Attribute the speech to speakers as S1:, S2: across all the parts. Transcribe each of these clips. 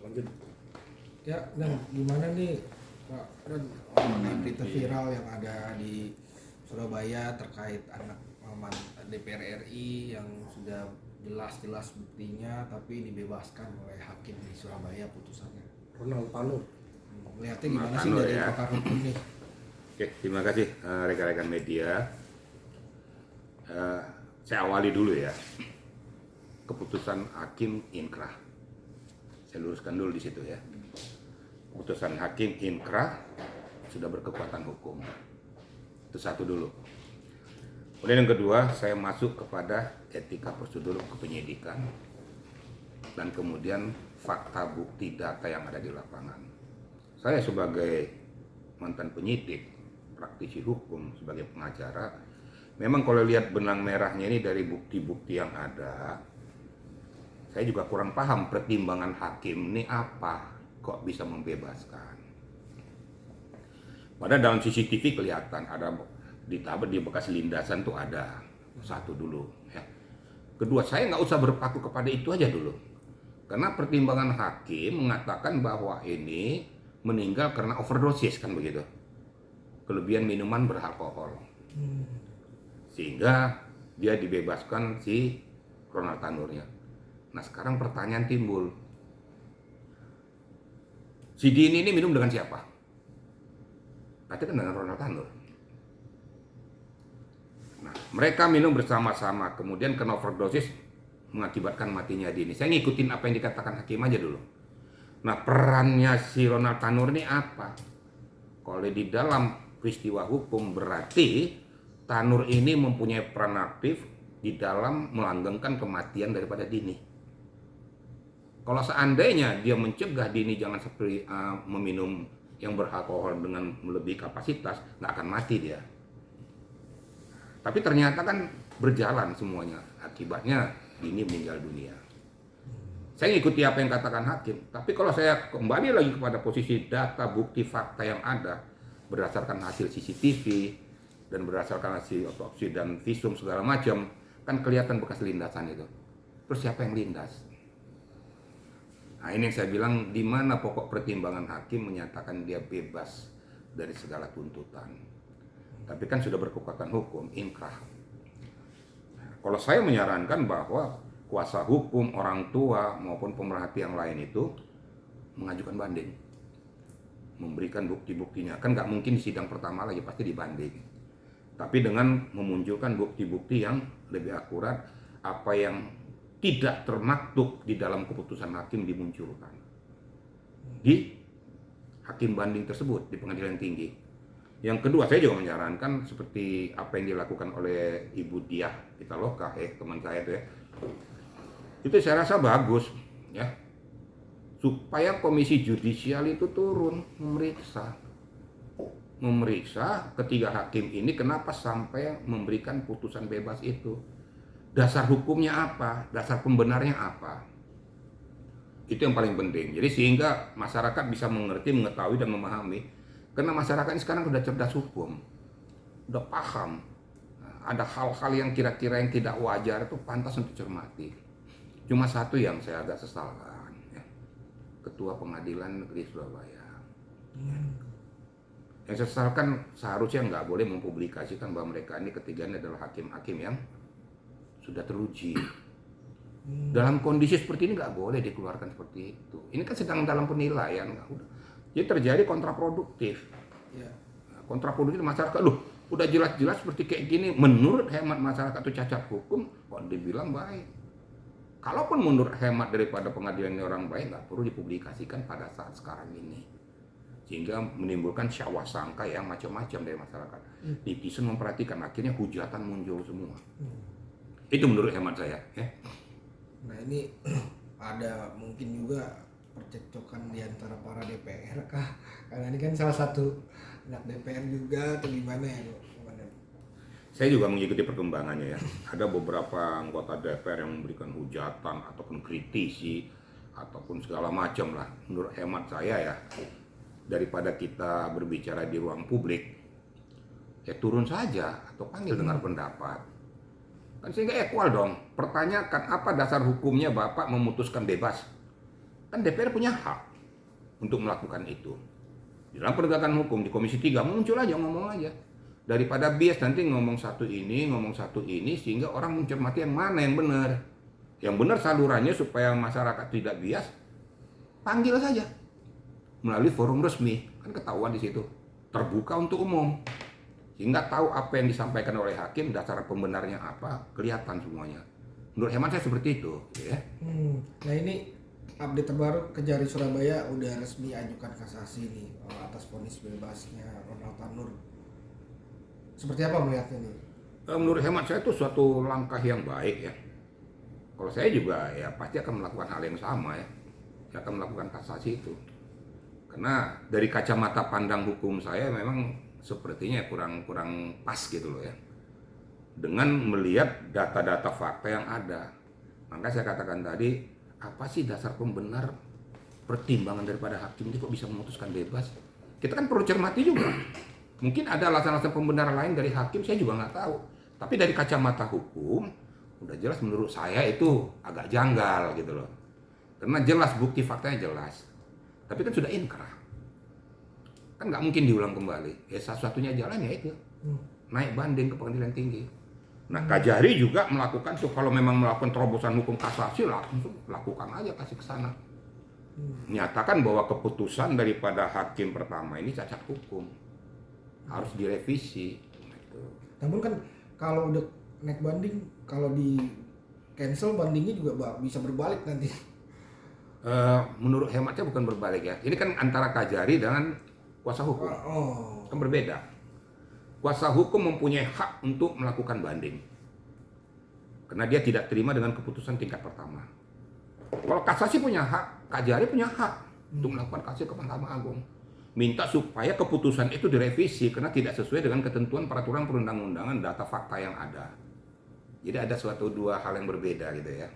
S1: lanjut. Ya, dan gimana nih Pak Ren mengenai berita viral yang ada di Surabaya terkait anak DPR RI yang sudah jelas-jelas buktinya tapi dibebaskan oleh hakim di Surabaya putusannya. Ronald Tanur. Melihatnya gimana sih
S2: Tanur,
S1: dari
S2: ya.
S1: pakar hukum nih?
S2: Oke, terima kasih rekan-rekan media. Saya awali dulu ya. Keputusan hakim inkrah. Saya luruskan dulu di situ ya. Keputusan hakim inkrah sudah berkekuatan hukum. Itu satu dulu. Kemudian yang kedua, saya masuk kepada etika prosedur kepenyidikan dan kemudian fakta bukti data yang ada di lapangan. Saya sebagai mantan penyidik, praktisi hukum, sebagai pengacara, memang kalau lihat benang merahnya ini dari bukti-bukti yang ada, saya juga kurang paham pertimbangan hakim ini apa kok bisa membebaskan. Padahal dalam CCTV kelihatan ada di bekas lindasan tuh ada satu dulu. Ya. Kedua, saya nggak usah berpaku kepada itu aja dulu, karena pertimbangan hakim mengatakan bahwa ini meninggal karena overdosis kan begitu, kelebihan minuman beralkohol, sehingga dia dibebaskan si Ronald Tanurnya. Nah sekarang pertanyaan timbul, si Dini ini minum dengan siapa? Katanya kan dengan Ronald Tanur. Nah, mereka minum bersama-sama, kemudian kena overdosis mengakibatkan matinya Dini. Saya ngikutin apa yang dikatakan hakim aja dulu. Nah, perannya si Ronald Tanur ini apa? Kalau di dalam peristiwa hukum berarti Tanur ini mempunyai peran aktif di dalam melanggengkan kematian daripada Dini. Kalau seandainya dia mencegah Dini jangan seperti meminum yang beralkohol dengan melebihi kapasitas, nggak akan mati dia. Tapi ternyata kan berjalan semuanya. Akibatnya Dini meninggal dunia. Saya ngikuti apa yang katakan hakim. Tapi kalau saya kembali lagi kepada posisi data, bukti, fakta yang ada, berdasarkan hasil CCTV dan berdasarkan hasil otopsi dan visum segala macam, kan kelihatan bekas lindasan itu. Terus siapa yang lindas? Nah ini yang saya bilang, di mana pokok pertimbangan hakim menyatakan dia bebas dari segala tuntutan. Tapi kan sudah berkekuatan hukum, inkrah. Kalau saya menyarankan bahwa kuasa hukum, orang tua maupun pemerhati yang lain itu mengajukan banding, memberikan bukti-buktinya. Kan nggak mungkin di sidang pertama lagi, pasti dibanding. Tapi dengan memunculkan bukti-bukti yang lebih akurat, apa yang tidak termaktub di dalam keputusan hakim dimunculkan di hakim banding tersebut di pengadilan tinggi. Yang kedua, saya juga menyarankan seperti apa yang dilakukan oleh Ibu Diah Pitaloka, teman saya itu ya. Itu saya rasa bagus ya. Supaya komisi judisial itu turun memeriksa ketiga hakim ini kenapa sampai memberikan putusan bebas itu. Dasar hukumnya apa? Dasar pembenarnya apa? Itu yang paling penting. Jadi sehingga masyarakat bisa mengerti, mengetahui dan memahami. Karena masyarakat ini sekarang sudah cerdas hukum, udah paham. Ada hal-hal yang kira-kira yang tidak wajar itu pantas untuk cermati. Cuma satu yang saya agak sesalkan, ya. Ketua Pengadilan Negeri Surabaya. Yang saya sesalkan seharusnya nggak boleh mempublikasikan bahwa mereka ini ketiganya adalah hakim-hakim yang sudah teruji. Dalam kondisi seperti ini nggak boleh dikeluarkan seperti itu. Ini kan sedang dalam penilaian, jadi terjadi kontraproduktif.
S1: Ya.
S2: Kontraproduktif masyarakat, loh udah jelas-jelas seperti kayak gini, menurut hemat masyarakat itu cacat hukum, kok dibilang baik. Kalaupun menurut hemat daripada pengadilan orang baik, nggak perlu dipublikasikan pada saat sekarang ini. Sehingga menimbulkan syawah sangka yang macam-macam dari masyarakat. Netizen memperhatikan, akhirnya hujatan muncul semua. Itu menurut hemat saya. Ya.
S1: Nah ini ada mungkin juga percekcokan di antara para DPR kah? Karena ini kan salah satu anak DPR juga atau gimana ya Dok?
S2: Saya juga mengikuti perkembangannya ya. Ada beberapa anggota DPR yang memberikan hujatan ataupun kritisi ataupun segala macam lah. Menurut hemat saya ya, daripada kita berbicara di ruang publik, ya turun saja atau panggil dengar pendapat. Kan sehingga equal dong. Pertanyakan apa dasar hukumnya Bapak memutuskan bebas. Kan DPR punya hak untuk melakukan itu. Di dalam penegakan hukum di Komisi 3 muncul aja, ngomong aja. Daripada bias nanti ngomong satu ini sehingga orang mencermati yang mana yang benar. Yang benar salurannya supaya masyarakat tidak bias, panggil saja melalui forum resmi, kan ketahuan di situ, terbuka untuk umum, sehingga tahu apa yang disampaikan oleh hakim, dasar pembenarnya apa, kelihatan semuanya. Menurut hemat saya seperti itu, ya.
S1: Nah ini update terbaru, Kejari Surabaya udah resmi ajukan kasasi nih atas vonis bebasnya Ronald Tanur. Seperti apa melihatnya nih?
S2: Menurut hemat saya itu suatu langkah yang baik ya. Kalau saya juga ya pasti akan melakukan hal yang sama ya. Saya akan melakukan kasasi itu. Karena dari kacamata pandang hukum saya memang sepertinya kurang pas gitu loh ya. Dengan melihat data-data fakta yang ada. Maka saya katakan tadi, apa sih dasar pembenar pertimbangan daripada hakim itu kok bisa memutuskan bebas? Kita kan perlu cermati juga. Mungkin ada alasan-alasan pembenar lain dari hakim, saya juga nggak tahu. Tapi dari kacamata hukum, udah jelas menurut saya itu agak janggal gitu loh. Karena jelas bukti faktanya jelas. Tapi kan sudah inkrah. Kan nggak mungkin diulang kembali. Ya satu-satunya jalan ya itu. Naik banding ke pengadilan tinggi. Nah Kajari juga melakukan tuh, kalau memang melakukan terobosan hukum kasasi langsung lakukan aja, kasih ke sana. Nyatakan bahwa keputusan daripada hakim pertama ini cacat hukum. Harus direvisi. Gitu.
S1: Namun kan kalau udah naik banding, kalau di cancel bandingnya juga bisa berbalik nanti.
S2: Menurut hematnya bukan berbalik ya. Ini kan antara Kajari dengan kuasa hukum. Kan berbeda. Kuasa hukum mempunyai hak untuk melakukan banding. Karena dia tidak terima dengan keputusan tingkat pertama. Kalau kasasi punya hak, Kajari punya hak untuk melakukan kasasi ke Mahkamah Agung. Minta supaya keputusan itu direvisi karena tidak sesuai dengan ketentuan peraturan perundang-undangan data fakta yang ada. Jadi ada suatu dua hal yang berbeda gitu ya.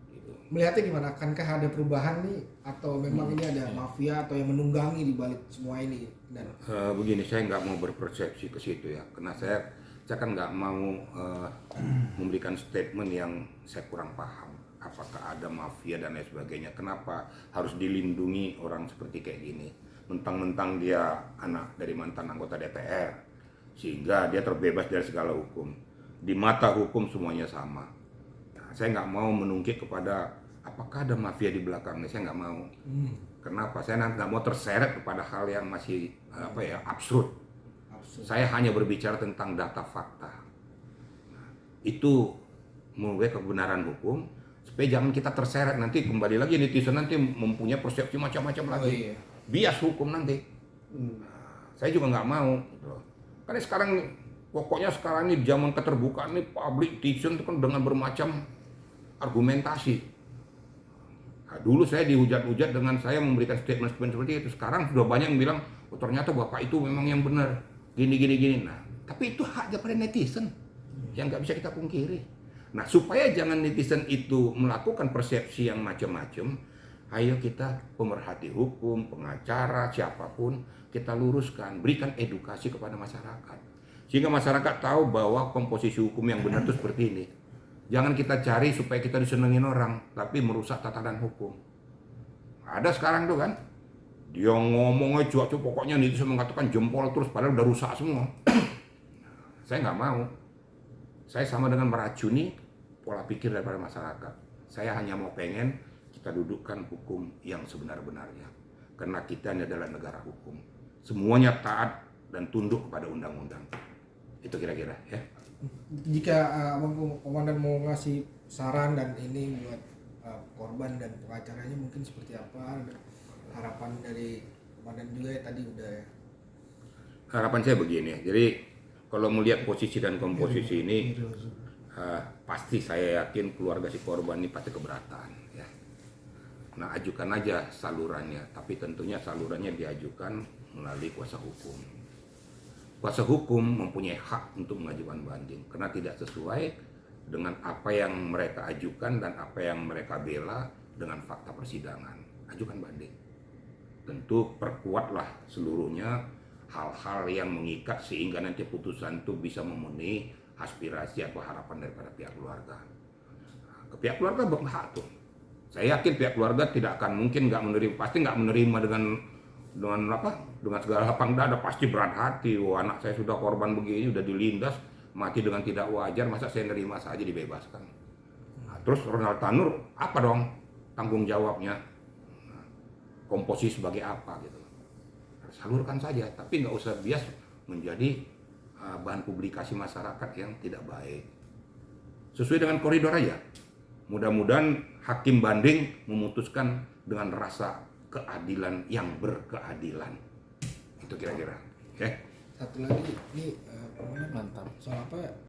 S2: Gitu.
S1: Melihatnya gimana? Akankah ada perubahan nih atau memang ini ada mafia atau yang menunggangi di balik semua ini? Dan
S2: begini, saya nggak mau berpersepsi ke situ ya, karena saya kan nggak mau memberikan statement yang saya kurang paham. Apakah ada mafia dan lain sebagainya? Kenapa harus dilindungi orang seperti kayak gini? Mentang-mentang dia anak dari mantan anggota DPR, sehingga dia terbebas dari segala hukum. Di mata hukum semuanya sama. Nah, saya nggak mau menungkit kepada apakah ada mafia di belakangnya. Saya nggak mau. Kenapa? Saya nggak mau terseret kepada hal yang masih absurd. Saya hanya berbicara tentang data fakta. Nah, itu menurut kebenaran hukum. Supaya jangan kita terseret nanti kembali lagi netizen nanti mempunyai persepsi macam-macam lagi. Bias hukum nanti. Saya juga nggak mau. Karena pokoknya sekarang ini zaman keterbukaan ini public decision itu kan dengan bermacam argumentasi. Nah, dulu saya dihujat-hujat dengan saya memberikan statement seperti itu. Sekarang sudah banyak yang bilang, oh ternyata bapak itu memang yang benar. Gini. Nah, tapi itu hak daripada netizen yang nggak bisa kita pungkiri. Nah, supaya jangan netizen itu melakukan persepsi yang macam-macam, ayo kita pemerhati hukum, pengacara, siapapun, kita luruskan, berikan edukasi kepada masyarakat. Sehingga masyarakat tahu bahwa komposisi hukum yang benar itu seperti ini. Jangan kita cari supaya kita disenengin orang, tapi merusak tatanan hukum. Ada sekarang tuh kan, dia ngomongnya cuaca pokoknya netizen mengatakan jempol terus, padahal udah rusak semua. Saya nggak mau. Saya sama dengan meracuni pola pikir daripada masyarakat. Saya hanya mau pengen kita dudukkan hukum yang sebenar-benarnya. Karena kita ini adalah negara hukum. Semuanya taat dan tunduk kepada undang-undang. Itu kira-kira ya.
S1: Jika komandan mau ngasih saran dan ini buat korban dan pengacaranya mungkin seperti apa? Harapan dari komandan juga ya tadi udah ya.
S2: Harapan saya begini ya. Jadi kalau melihat posisi dan komposisi ini, pasti saya yakin keluarga si korban ini pasti keberatan. Ya. Nah, ajukan aja salurannya, tapi tentunya salurannya diajukan melalui kuasa hukum. Kuasa hukum mempunyai hak untuk mengajukan banding, karena tidak sesuai dengan apa yang mereka ajukan dan apa yang mereka bela dengan fakta persidangan. Ajukan banding. Tentu perkuatlah seluruhnya hal-hal yang mengikat sehingga nanti putusan itu bisa memenuhi aspirasi atau harapan daripada pihak keluarga. Ke pihak keluarga berhak tuh. Saya yakin pihak keluarga tidak akan mungkin nggak menerima, pasti nggak menerima dengan apa? Dengan segala lapang dada, pasti berat hati. Wah, anak saya sudah korban begini, udah dilindas, mati dengan tidak wajar, masa saya nerima saja dibebaskan. Nah, terus Ronald Tanur apa dong tanggung jawabnya? Nah, komposisi sebagai apa gitu? Salurkan saja, tapi nggak usah bias menjadi bahan publikasi masyarakat yang tidak baik. Sesuai dengan koridor aja. Mudah-mudahan hakim banding memutuskan dengan rasa keadilan yang berkeadilan. Itu kira-kira. Oke.
S1: Satu lagi, ini
S3: Mantap.
S1: soal apa?